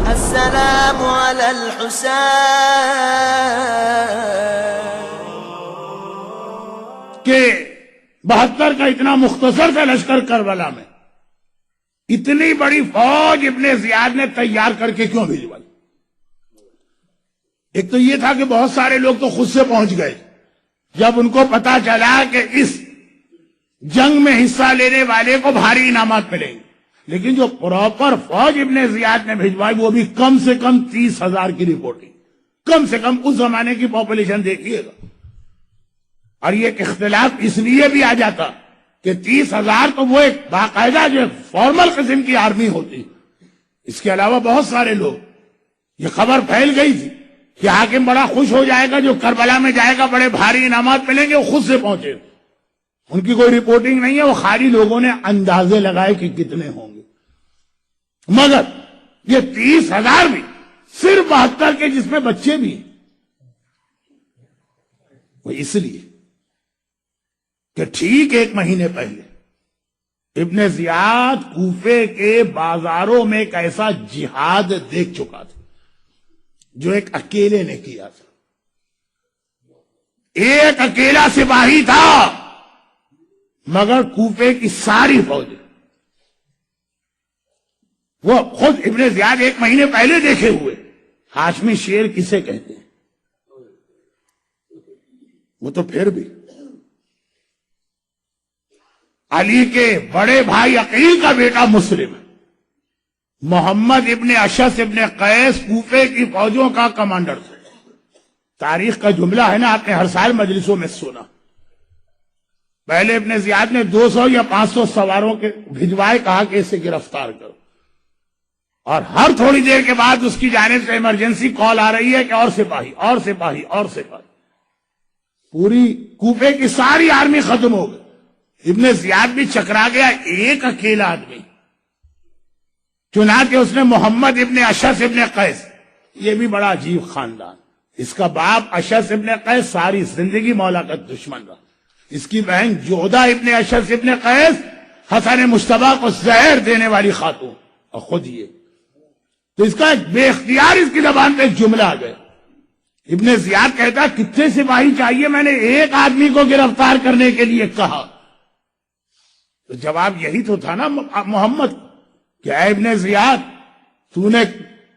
السلام على الحسين کہ 72 کا اتنا مختصر تھا لشکر کربلا میں، اتنی بڑی فوج ابن زیاد نے تیار کر کے کیوں بھیجوائی؟ ایک تو یہ تھا کہ بہت سارے لوگ تو خود سے پہنچ گئے جب ان کو پتا چلا کہ اس جنگ میں حصہ لینے والے کو بھاری انعامات ملیں گے، لیکن جو پراپر فوج ابن زیاد نے بھیجوائی وہ بھی کم سے کم 30,000 کی رپورٹنگ، کم سے کم اس زمانے کی پاپولیشن دیکھیے گا۔ اور یہ ایک اختلاف اس لیے بھی آ جاتا کہ 30,000 تو وہ ایک باقاعدہ جو فارمل قسم کی آرمی ہوتی، اس کے علاوہ بہت سارے لوگ، یہ خبر پھیل گئی تھی کہ حاکم بڑا خوش ہو جائے گا، جو کربلا میں جائے گا بڑے بھاری انعامات ملیں گے، وہ خود سے پہنچے۔ ان کی کوئی رپورٹنگ نہیں ہے، وہ خالی لوگوں نے اندازے لگائے کہ کتنے ہوں گے، مگر یہ 30,000 بھی صرف 72 کے جس میں بچے بھی ہیں، وہ اس لیے کہ ٹھیک 1 مہینے پہلے ابن زیاد کوفے کے بازاروں میں ایک ایسا جہاد دیکھ چکا تھا جو ایک اکیلے نے کیا تھا۔ ایک اکیلا سپاہی تھا مگر کوفے کی ساری فوج، وہ خود ابن زیاد 1 مہینے پہلے دیکھے ہوئے۔ ہاشمی شیر کسے کہتے ہیں؟ وہ تو پھر بھی علی کے بڑے بھائی عقیل کا بیٹا مسلم ہے، محمد ابن اشعث ابن قیس کوفے کی فوجوں کا کمانڈر تھا۔ تاریخ کا جملہ ہے نا، آپ نے ہر سال مجلسوں میں سنا، پہلے ابن زیاد نے 200 یا 500 سواروں کے بھجوائے، کہا کہ اسے گرفتار کرو، اور ہر تھوڑی دیر کے بعد اس کی جانب سے ایمرجنسی کال آ رہی ہے کہ اور سپاہی اور سپاہی اور سپاہی۔ پوری کوفے کی ساری آرمی ختم ہو گئی، ابن زیاد بھی چکرا گیا، ایک اکیلا آدمی۔ چنانچہ اس نے محمد ابن اشعث ابن قیس، یہ بھی بڑا عجیب خاندان، اس کا باپ اشعث ابن قیس ساری زندگی مولا کا دشمن رہا، اس کی بہن جودہ ابن اشعث ابن قیس حسن مجتبیٰ کو زہر دینے والی خاتون، اور خود یہ، تو اس کا ایک بے اختیار اس کی زبان پہ ایک جملہ آ گیا۔ ابن زیاد کہتا کتنے سپاہی چاہیے؟ میں نے ایک آدمی کو گرفتار کرنے کے لیے کہا۔ تو جواب یہی تو تھا نا محمد کہ اے ابن زیاد، تو نے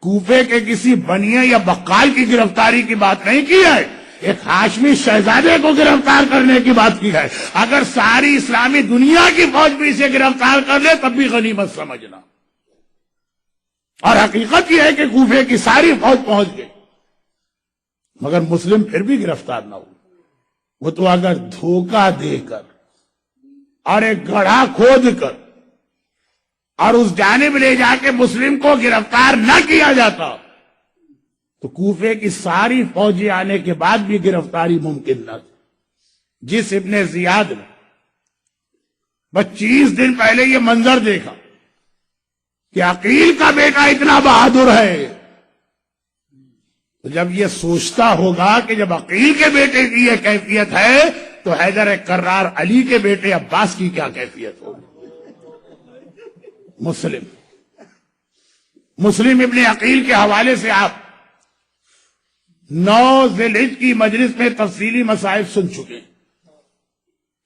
کوفے کے کسی بنیے یا بقال کی گرفتاری کی بات نہیں کی ہے، ایک ہاشمی شہزادے کو گرفتار کرنے کی بات کی ہے۔ اگر ساری اسلامی دنیا کی فوج بھی اسے گرفتار کر لے تب بھی غنیمت سمجھنا۔ اور حقیقت یہ ہے کہ کوفے کی ساری فوج پہنچ گئی، مگر مسلم پھر بھی گرفتار نہ ہو۔ وہ تو اگر دھوکہ دے کر اور ایک گڑھا کھود کر اور اس جانب لے جا کے مسلم کو گرفتار نہ کیا جاتا تو کوفے کی ساری فوجیں آنے کے بعد بھی گرفتاری ممکن نہ تھی۔ جس ابن زیاد نے 25 دن پہلے یہ منظر دیکھا کہ عقیل کا بیٹا اتنا بہادر ہے، تو جب یہ سوچتا ہوگا کہ جب عقیل کے بیٹے کی یہ کیفیت ہے تو حیدر کرار علی کے بیٹے عباس کی کیا کیفیت ہوگی۔ مسلم ابن عقیل کے حوالے سے آپ 9 ذی الحجہ کی مجلس میں تفصیلی مسائل سن چکے ہیں،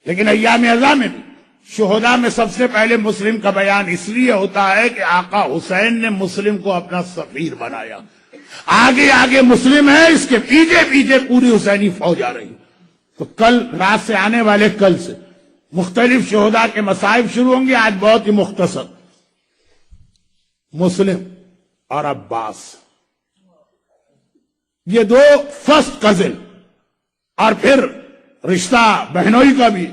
لیکن ایام ازا میں بھی شہداء میں سب سے پہلے مسلم کا بیان اس لیے ہوتا ہے کہ آقا حسین نے مسلم کو اپنا سفیر بنایا۔ آگے آگے مسلم ہے، اس کے پیچھے پیچھے پوری حسینی فوج آ رہی۔ تو کل رات سے آنے والے کل سے مختلف شہداء کے مصائب شروع ہوں گے۔ آج بہت ہی مختصر، مسلم اور عباس، یہ 2 فرسٹ کزن، اور پھر رشتہ بہنوئی کا بھی،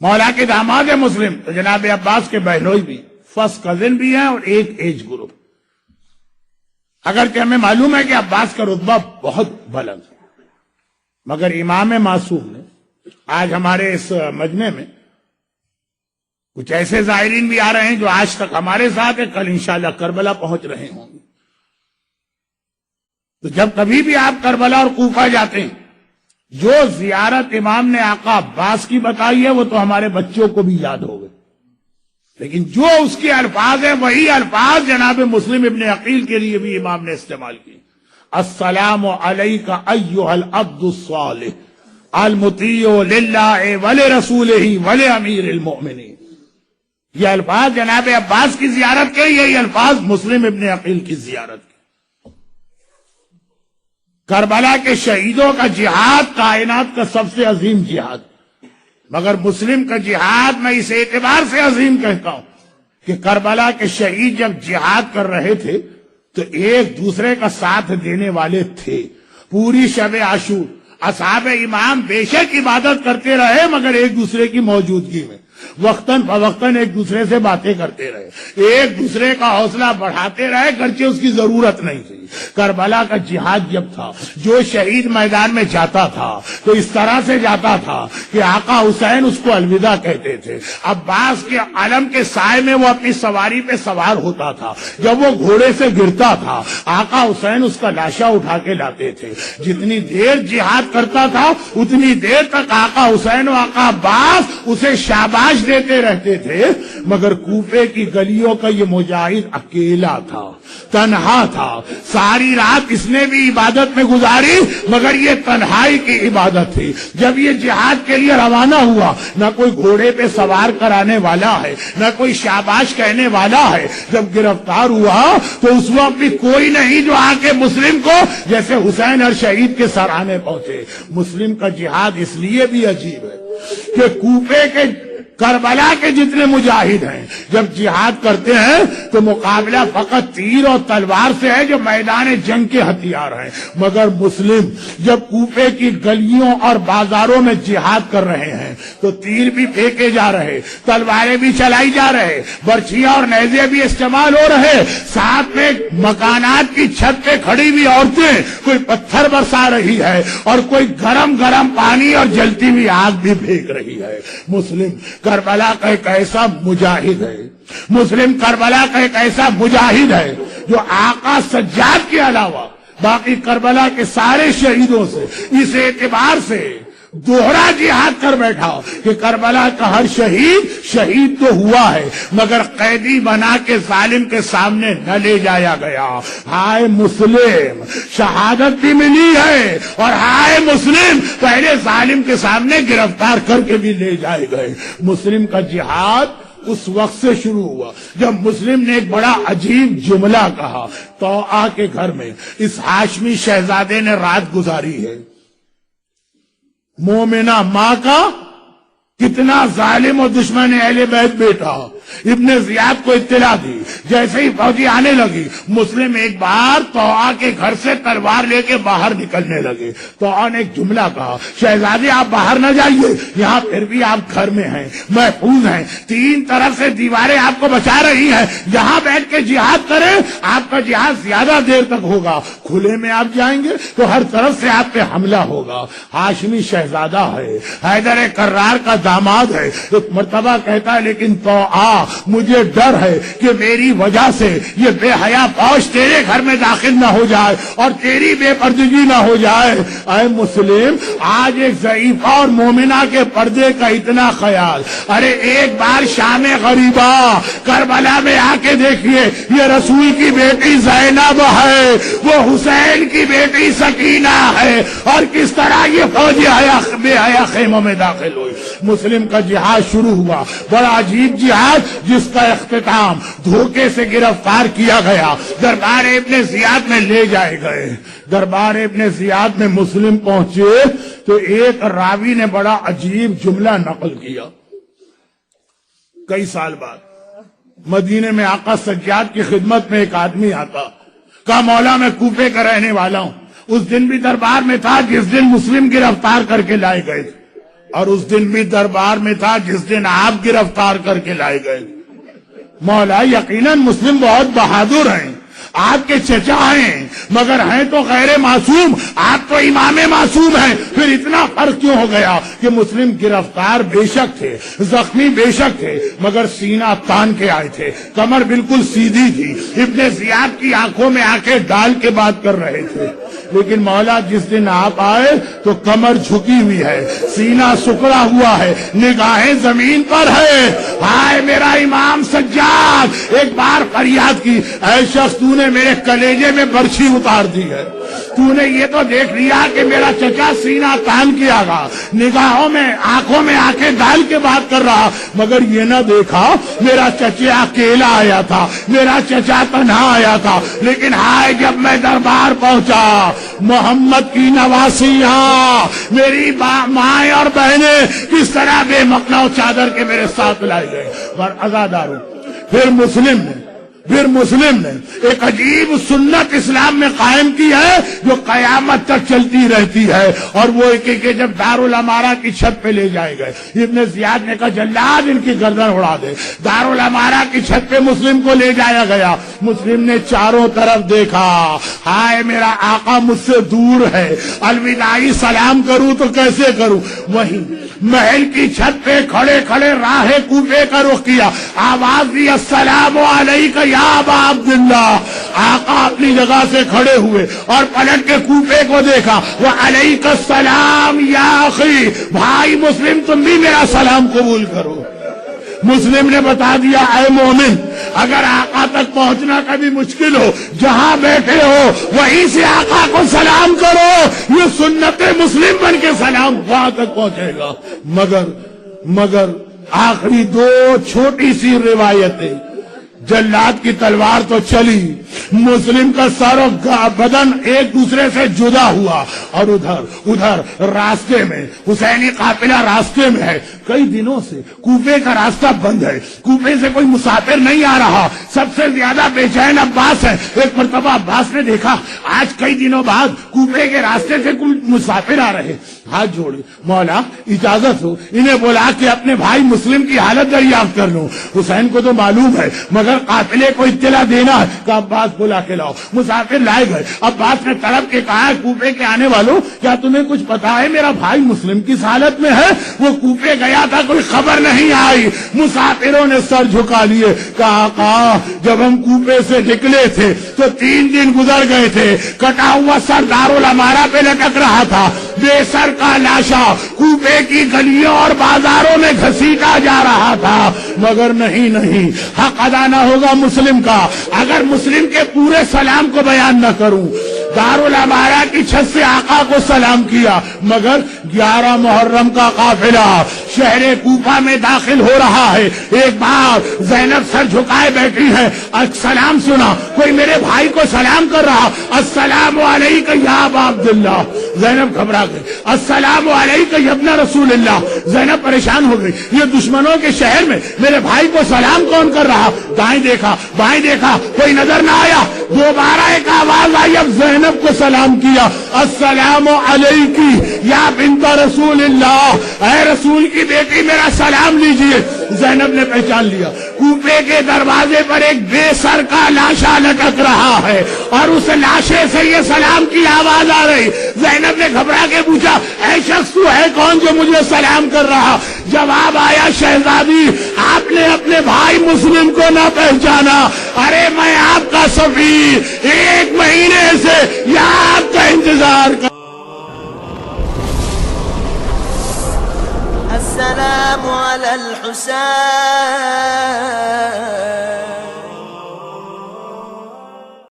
مولا کے داماد ہے مسلم، تو جناب عباس کے بہنوئی بھی فرسٹ کزن بھی ہیں اور ایک ایج گروپ۔ اگرچہ ہمیں معلوم ہے کہ عباس کا رتبہ بہت بلند ہے، مگر امام معصوم نے آج ہمارے اس مجمع میں کچھ ایسے زائرین بھی آ رہے ہیں جو آج تک ہمارے ساتھ ہیں، کل انشاءاللہ کربلا پہنچ رہے ہوں گے۔ تو جب کبھی بھی آپ کربلا اور کوفہ جاتے ہیں جو زیارت امام نے آقا عباس کی بتائی ہے وہ تو ہمارے بچوں کو بھی یاد ہو گئے، لیکن جو اس کے الفاظ ہیں وہی الفاظ جناب مسلم ابن عقیل کے لیے بھی امام نے استعمال کی۔ السلام علیک ایھا العبد الصالح المطیع للہ ولرسولہ ولامیر المؤمنین۔ یہ الفاظ جناب عباس کی زیارت کے، یہی الفاظ مسلم ابن عقیل کی زیارت کے۔ کربلا کے شہیدوں کا جہاد کائنات کا سب سے عظیم جہاد، مگر مسلم کا جہاد میں اس اعتبار سے عظیم کہتا ہوں کہ کربلا کے شہید جب جہاد کر رہے تھے تو ایک دوسرے کا ساتھ دینے والے تھے۔ پوری شب عاشور اصحاب امام بے شک عبادت کرتے رہے، مگر ایک دوسرے کی موجودگی میں وقتاً فوقتاً ایک دوسرے سے باتیں کرتے رہے، ایک دوسرے کا حوصلہ بڑھاتے رہے، گرچہ اس کی ضرورت نہیں تھی۔ کربلا کا جہاد جب تھا، جو شہید میدان میں جاتا تھا تو اس طرح سے جاتا تھا کہ آقا حسین اس کو الوداع کہتے تھے۔ عباس کے علم کے سائے میں وہ اپنی سواری پہ سوار ہوتا تھا، جب وہ گھوڑے سے گرتا تھا آقا حسین اس کا لاشا اٹھا کے لاتے تھے۔ جتنی دیر جہاد کرتا تھا اتنی دیر تک آقا حسین و آقا عباس اسے شاباش دیتے رہتے تھے، مگر کوفے کی گلیوں کا یہ مجاہد اکیلا تھا، تنہا تھا۔ ساری رات اس نے بھی عبادت میں گزاری، مگر یہ تنہائی کی عبادت تھی۔ جب یہ جہاد کے لیے روانہ ہوا، نہ کوئی گھوڑے پہ سوار کرانے والا ہے، نہ کوئی شاباش کہنے والا ہے۔ جب گرفتار ہوا تو اس وقت بھی کوئی نہیں جو آ کے مسلم کو جیسے حسین اور شہید کے سرانے پہنچے۔ مسلم کا جہاد اس لیے بھی عجیب ہے کہ کوفے کے کربلا کے جتنے مجاہد ہیں جب جہاد کرتے ہیں تو مقابلہ فقط تیر اور تلوار سے ہے جو میدان جنگ کے ہتھیار ہیں، مگر مسلم جب کوفے کی گلیوں اور بازاروں میں جہاد کر رہے ہیں تو تیر بھی پھینکے جا رہے، تلواریں بھی چلائی جا رہے، برچھیاں اور نیزے بھی استعمال ہو رہے، ساتھ میں مکانات کی چھت پہ کھڑی ہوئی عورتیں کوئی پتھر برسا رہی ہے اور کوئی گرم گرم پانی اور جلتی ہوئی آگ بھی پھینک رہی ہے۔ مسلم کربلا کا ایک ایسا مجاہد ہے، مسلم کربلا کا ایک ایسا مجاہد ہے جو آقا سجاد کے علاوہ باقی کربلا کے سارے شہیدوں سے اس اعتبار سے دوہرا جہاد کر بیٹھا کہ کربلا کا ہر شہید شہید تو ہوا ہے مگر قیدی بنا کے ظالم کے سامنے نہ لے جایا گیا۔ ہائے مسلم، شہادت بھی ملی ہے اور ہائے مسلم پہلے ظالم کے سامنے گرفتار کر کے بھی لے جائے گئے۔ مسلم کا جہاد اس وقت سے شروع ہوا جب مسلم نے ایک بڑا عجیب جملہ کہا۔ طوعا کے گھر میں اس ہاشمی شہزادے نے رات گزاری ہے۔ مومنہ ماں کا کتنا ظالم و دشمن اہل بیت بیٹا ابن زیاد کو اطلاع دی، جیسے ہی فوجی آنے لگی مسلم ایک بار طوعا کے گھر سے تلوار لے کے باہر نکلنے لگے۔ طوعا نے ایک جملہ کہا، شہزادے آپ باہر نہ جائیے، یہاں پھر بھی آپ گھر میں ہیں، محفوظ ہیں، تین طرف سے دیواریں آپ کو بچا رہی ہیں، یہاں بیٹھ کے جہاد کریں، آپ کا جہاد زیادہ دیر تک ہوگا، کھلے میں آپ جائیں گے تو ہر طرف سے آپ پہ حملہ ہوگا۔ ہاشمی شہزادہ ہے، حیدر کرار کا داماد ہے، ایک مرتبہ کہتا ہے لیکن طوعا مجھے ڈر ہے کہ میری وجہ سے یہ بے حیا فوج تیرے گھر میں داخل نہ ہو جائے اور تیری بے پردگی نہ ہو جائے۔ اے مسلم، آج ایک ضعیفہ اور مومنہ کے پردے کا اتنا خیال، ارے ایک بار شام غریبہ کربلا میں آ کے دیکھیے، یہ رسول کی بیٹی زینب ہے، وہ حسین کی بیٹی سکینہ ہے، اور کس طرح یہ فوج بے حیا خیموں میں داخل ہوئی۔ مسلم کا جہاد شروع ہوا، بڑا عجیب جہاد جس کا اختتام دھوکے سے گرفتار کیا گیا، دربار ابن زیاد میں لے جائے گئے۔ دربار ابن زیاد میں مسلم پہنچے تو ایک راوی نے بڑا عجیب جملہ نقل کیا۔ کئی سال بعد مدینے میں آقا سجاد کی خدمت میں ایک آدمی آتا، کہا مولا میں کوفے کا رہنے والا ہوں، اس دن بھی دربار میں تھا جس دن مسلم گرفتار کر کے لائے گئے تھے، اور اس دن بھی دربار میں تھا جس دن آپ گرفتار کر کے لائے گئے۔ مولا یقیناً مسلم بہت بہادر ہیں، آپ کے چچا ہیں مگر ہیں تو غیر معصوم، آپ تو امام معصوم ہیں، پھر اتنا فرق کیوں ہو گیا کہ مسلم گرفتار بے شک تھے، زخمی بے شک تھے، مگر سینہ تان کے آئے تھے، کمر بالکل سیدھی تھی، ابن زیاد کی آنکھوں میں آنکھیں ڈال کے بات کر رہے تھے۔ لیکن مولا جس دن آپ آئے تو کمر جھکی ہوئی ہے، سینہ سکڑا ہوا ہے، نگاہیں زمین پر ہے۔ ہائے میرا امام سجاد، ایک بار فریاد کی، اے شخص تو نے میرے کلیجے میں برچھی اتار دی ہے، تو نے یہ تو دیکھ لیا کہ میرا چچا سینہ تان کیا گا، نگاہوں میں آنکھوں میں آنکھیں ڈال کے بات کر رہا، مگر یہ نہ دیکھا میرا چچا اکیلا آیا تھا، میرا چچا تنہا آیا تھا۔ لیکن ہائے جب میں دربار پہنچا، محمد کی نواسیاں، میری مائیں اور بہنیں کس طرح بے مقنع چادر کے میرے ساتھ لائے گئے، اور عزاداروں پھر مسلم نے ایک عجیب سنت اسلام میں قائم کی ہے جو قیامت تک چلتی رہتی ہے، اور وہ کہ جب دارالامارہ کی چھت پہ لے جائے گئے، ابن زیاد نے کہا جلاد ان کی گردن اڑا دے، دارالامارہ کی چھت پہ مسلم کو لے جایا گیا، مسلم نے چاروں طرف دیکھا، ہائے میرا آقا مجھ سے دور ہے، الوداعی سلام کروں تو کیسے کروں؟ وہیں محل کی چھت پہ کھڑے کھڑے راہ کوفے کا رخ کیا، آواز دی السلام علیکم یا ابا عبداللہ۔ آقا اپنی جگہ سے کھڑے ہوئے اور پلٹ کے کوفے کو دیکھا، وعلیک السلام یا اخی، بھائی مسلم تم بھی میرا سلام قبول کرو۔ مسلم نے بتا دیا اے مومن، اگر آقا تک پہنچنا کبھی مشکل ہو، جہاں بیٹھے ہو وہیں سے آقا کو سلام کرو، یہ سنت مسلم بن کے سلام وہاں تک پہنچے گا۔ مگر آخری دو چھوٹی سی روایتیں، جلاد کی تلوار تو چلی، مسلم کا سر و بدن ایک دوسرے سے جدا ہوا، اور ادھر راستے میں حسینی قافلہ راستے میں ہے، کئی دنوں سے کوفے کا راستہ بند ہے، کوفے سے کوئی مسافر نہیں آ رہا، سب سے زیادہ بے چین عباس ہے۔ ایک مرتبہ عباس نے دیکھا آج کئی دنوں بعد کوفے کے راستے سے کوئی مسافر آ رہے، ہاتھ جوڑے، مولا اجازت ہو انہیں بولا کہ اپنے بھائی مسلم کی حالت دریافت کر لوں۔ حسین کو تو معلوم ہے مگر قافلے کو اطلاع دینا ہے کہ عباس بلا کے لاؤ۔ مسافر لائے گئے، عباس نے طلب کے کہا کوفے کے آنے والوں کیا تمہیں کچھ پتا ہے میرا بھائی مسلم کس حالت میں ہے؟ وہ کوفے گیا تھا کوئی خبر نہیں آئی۔ مسافروں نے سر جھکا لیے، کہا آقا جب ہم کوفے سے نکلے تھے تو 3 دن گزر گئے تھے، کٹا ہوا سر دارالامارہ پہ لٹک رہا تھا، بے سر کا لاشا کوفے کی گلیوں اور بازاروں میں گھسیٹا جا رہا تھا، مگر نہیں حق ادا نہ ہوگا مسلم کا اگر مسلم کے پورے سلام کو بیان نہ کروں۔ دارالامارہ کی چھت سے آقا کو سلام کیا، مگر 11 محرم کا قافلہ شہر کوفہ میں داخل ہو رہا ہے۔ ایک بار زینب سر جھکائے بیٹھی ہے، سلام سنا، کوئی میرے بھائی کو سلام کر رہا، السلام علیکم یا ابا عبداللہ۔ زینب گھبرا گئی، السلام علیکم یا ابن رسول اللہ۔ زینب پریشان ہو گئی، یہ دشمنوں کے شہر میں میرے بھائی کو سلام کون کر رہا؟ دائیں دیکھا بائیں دیکھا، کوئی نظر نہ آیا، دوبارہ ایک آواز آئی، اب زینب کو سلام کیا، السلام علیکی یا بنت رسول اللہ، اے رسول کی بیٹی میرا سلام لیجئے۔ زینب نے پہچان لیا، کوفے کے دروازے پر ایک بے سر کا لاشا لٹک رہا ہے اور اس لاشے سے یہ سلام کی آواز آ رہی۔ زینب نے گھبرا کے پوچھا اے شخص تو ہے کون جو مجھے سلام کر رہا؟ جواب آیا شہزادی آپ نے اپنے بھائی مسلم کو نہ پہچانا، ارے میں آپ کا سفیر 1 مہینے سے یہاں آپ کا انتظار کر۔ السلام على الحسين